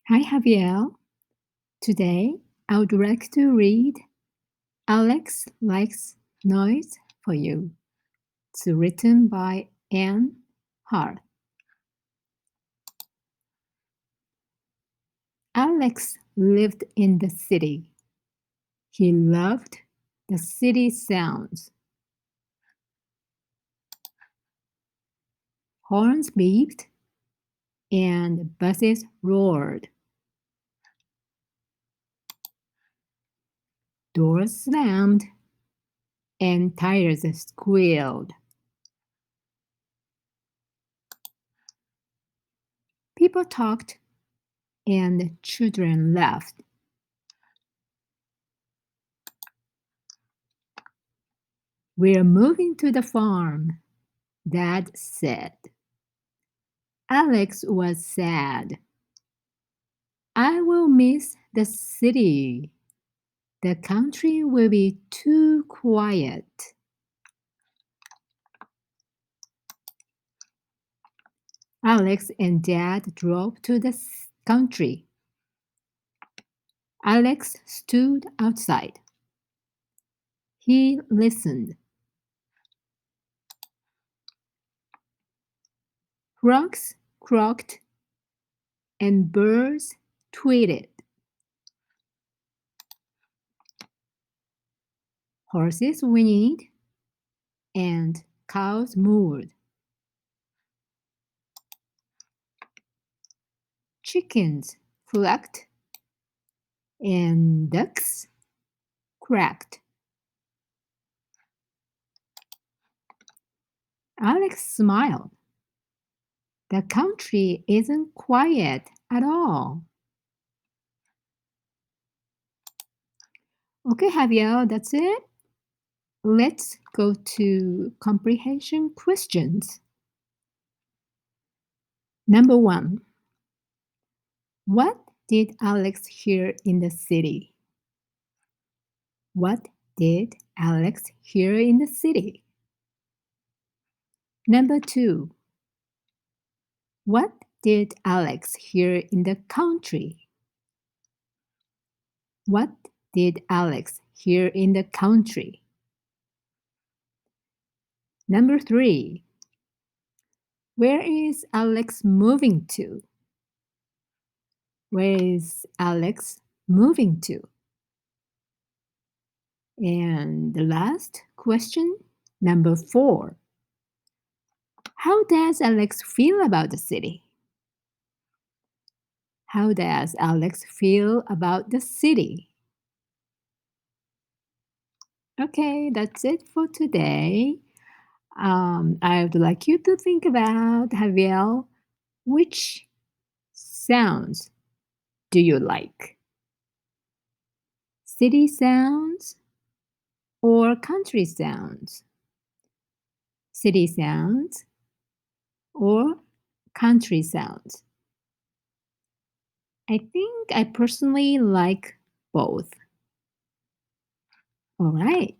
Hi, Javier. Today, I would like to read Alex Likes Noise for you. It's written by Anne Hart. Alex lived in the city. He loved the city sounds. Horns beeped and buses roared. Doors slammed and tires squealed. People talked and children laughed. We're moving to the farm, Dad said. Alex was sad. I will miss the city. The country will be too quiet. Alex and Dad drove to the country. Alex stood outside. He listened. Frogs croaked and birds tweeted. Horses whinnied and cows mooed. Chickens clucked and ducks quacked. Alex smiled. The country isn't quiet at all. Okay, Javier, that's it. Let's go to comprehension questions. Number 1. What did Alex hear in the city? What did Alex hear in the city? Number 2. What did Alex hear in the country? What did Alex hear in the country? Number 3. Where is Alex moving to? Where is Alex moving to? And the last question, number 4. How does Alex feel about the city? How does Alex feel about the city? Okay, that's it for today. I would like you to think about, Javier, which sounds do you like? City sounds or country sounds? City sounds or country sounds? I think I personally like both. All right.